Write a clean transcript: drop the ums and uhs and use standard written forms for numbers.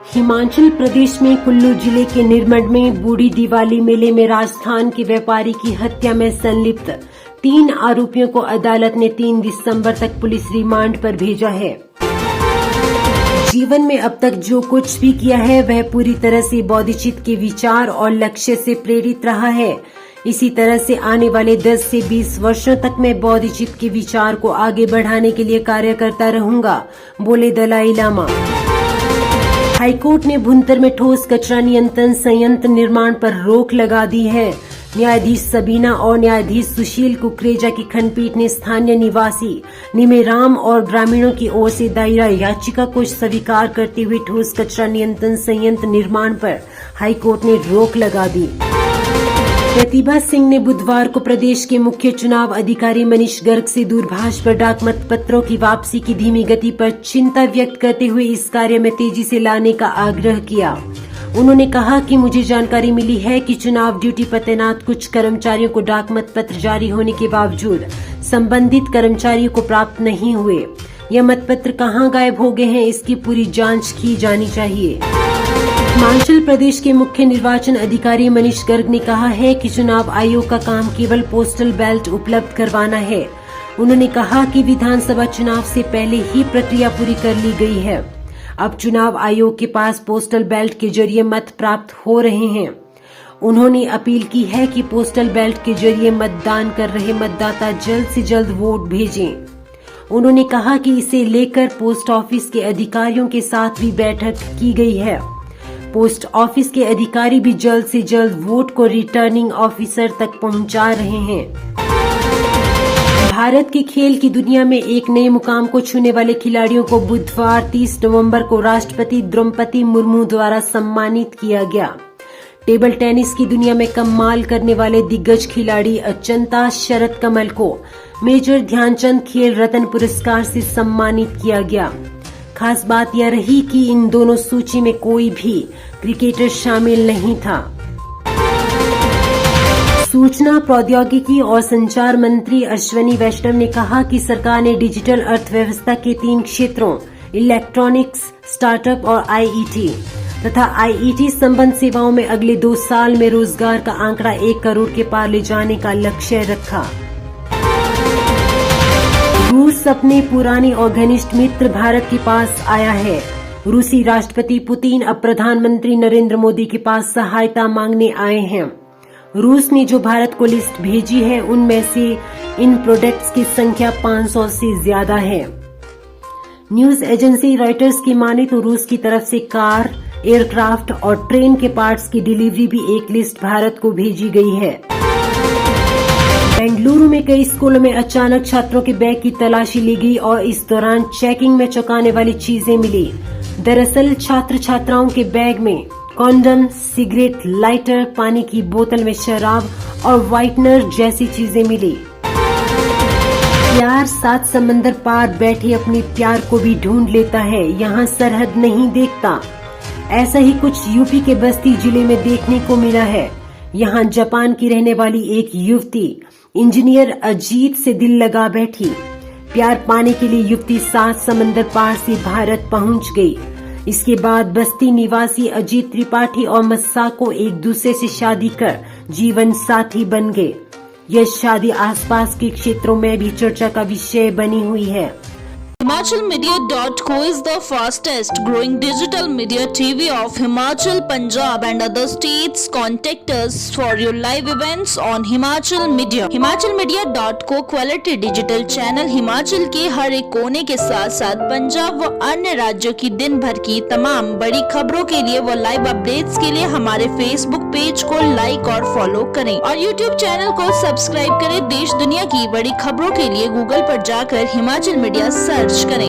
हिमाचल प्रदेश में कुल्लू जिले के निरमंड में बूढ़ी दिवाली मेले में राजस्थान के व्यापारी की हत्या में संलिप्त 3 आरोपियों को अदालत ने 3 दिसंबर तक पुलिस रिमांड पर भेजा है। जीवन में अब तक जो कुछ भी किया है वह पूरी तरह से बोधिचित्त के विचार और लक्ष्य से प्रेरित रहा है। इसी तरह से आने वाले 10 से 20 वर्षों तक मैं बोधिचित्त के विचार को आगे बढ़ाने के लिए कार्य करता रहूंगा, बोले दलाई लामा। हाईकोर्ट ने भुंतर में ठोस कचरा नियंत्रण संयंत्र निर्माण पर रोक लगा दी है। न्यायाधीश सबीना और न्यायाधीश सुशील कुकरेजा की खंडपीठ ने स्थानीय निवासी निमेराम और ग्रामीणों की ओर से दायर याचिका को स्वीकार करते हुए ठोस कचरा नियंत्रण संयंत्र निर्माण पर हाईकोर्ट ने रोक लगा दी। प्रतिभा सिंह ने बुधवार को प्रदेश के मुख्य चुनाव अधिकारी मनीष गर्ग से दूरभाष पर डाक मतपत्रों की वापसी की धीमी गति पर चिंता व्यक्त करते हुए इस कार्य में तेजी से लाने का आग्रह किया। उन्होंने कहा कि मुझे जानकारी मिली है कि चुनाव ड्यूटी पर तैनात कुछ कर्मचारियों को डाक मतपत्र जारी होने के बावजूद संबंधित कर्मचारियों को प्राप्त नहीं हुए। यह मतपत्र कहां गायब हो गए हैं, इसकी पूरी जांच की जानी चाहिए। हिमाचल प्रदेश के मुख्य निर्वाचन अधिकारी मनीष गर्ग ने कहा है कि चुनाव आयोग का काम केवल पोस्टल बैलेट उपलब्ध करवाना है। उन्होंने कहा कि विधानसभा चुनाव से पहले ही प्रक्रिया पूरी कर ली गई है। अब चुनाव आयोग के पास पोस्टल बैलेट के जरिए मत प्राप्त हो रहे हैं। उन्होंने अपील की है कि पोस्टल बैलेट के जरिए मतदान कर रहे मतदाता जल्द से जल्द वोट भेजें। उन्होंने कहा कि इसे लेकर पोस्ट ऑफिस के अधिकारियों के साथ भी बैठक की गई है। पोस्ट ऑफिस के अधिकारी भी जल्द से जल्द वोट को रिटर्निंग ऑफिसर तक पहुंचा रहे हैं। भारत की खेल की दुनिया में एक नए मुकाम को छूने वाले खिलाड़ियों को बुधवार 30 नवंबर को राष्ट्रपति द्रौपदी मुर्मू द्वारा सम्मानित किया गया। टेबल टेनिस की दुनिया में कमाल करने वाले दिग्गज खिलाड़ी अचंता शरद कमल को मेजर ध्यानचंद खेल रत्न पुरस्कार से सम्मानित किया गया। खास बात यह रही कि इन दोनों सूची में कोई भी क्रिकेटर शामिल नहीं था। सूचना प्रौद्योगिकी और संचार मंत्री अश्विनी वैष्णव ने कहा कि सरकार ने डिजिटल अर्थव्यवस्था के 3 क्षेत्रों इलेक्ट्रॉनिक्स, स्टार्टअप और आईईटी तथा आईईटी संबंध सेवाओं में अगले 2 साल में रोजगार का आंकड़ा 1 करोड़ के पार ले जाने का लक्ष्य रखा। रूस अपने पुराने और घनिष्ठ मित्र भारत के पास आया है। रूसी राष्ट्रपति पुतिन अब प्रधानमंत्री नरेंद्र मोदी के पास सहायता मांगने आए हैं। रूस ने जो भारत को लिस्ट भेजी है उनमें से इन प्रोडक्ट्स की संख्या 500 से ज्यादा है। न्यूज एजेंसी रॉयटर्स की माने तो रूस की तरफ से कार, एयरक्राफ्ट और ट्रेन के पार्ट्स की डिलीवरी भी एक लिस्ट भारत को भेजी गई है। बेंगलुरु में कई स्कूलों में अचानक छात्रों के बैग की तलाशी ली गई और इस दौरान चेकिंग में चौंकाने वाली चीजें मिली। दरअसल छात्र छात्राओं के बैग में कॉन्डम, सिगरेट, लाइटर, पानी की बोतल में शराब और व्हाइटनर जैसी चीजें मिली। प्यार 7 समंदर पार बैठे अपने प्यार को भी ढूंढ लेता है, यहाँ सरहद नहीं देखता। ऐसा ही कुछ यूपी के बस्ती जिले में देखने को मिला है। यहाँ जापान की रहने वाली एक युवती इंजीनियर अजीत से दिल लगा बैठी। प्यार पाने के लिए युवती 7 समंदर पार से भारत पहुंच गई। इसके बाद बस्ती निवासी अजीत त्रिपाठी और मस्साको एक दूसरे से शादी कर जीवन साथी बन गए। यह शादी आसपास के क्षेत्रों में भी चर्चा का विषय बनी हुई है। HimachalMedia.co is the fastest growing digital media TV of Himachal, Punjab and other states. Contact us for your live events on Himachal Media. HimachalMedia.co quality digital channel Himachal के हर एक कोने के साथ साथ पंजाब व अन्य राज्यों की दिन भर की तमाम बड़ी खबरों के लिए व लाइव अपडेट्स के लिए हमारे फेसबुक पेज को लाइक और फॉलो करें और यूट्यूब चैनल को सब्सक्राइब करें। देश दुनिया की बड़ी खबरों के लिए गूगल पर जाकर हिमाचल मीडिया सर्च करें।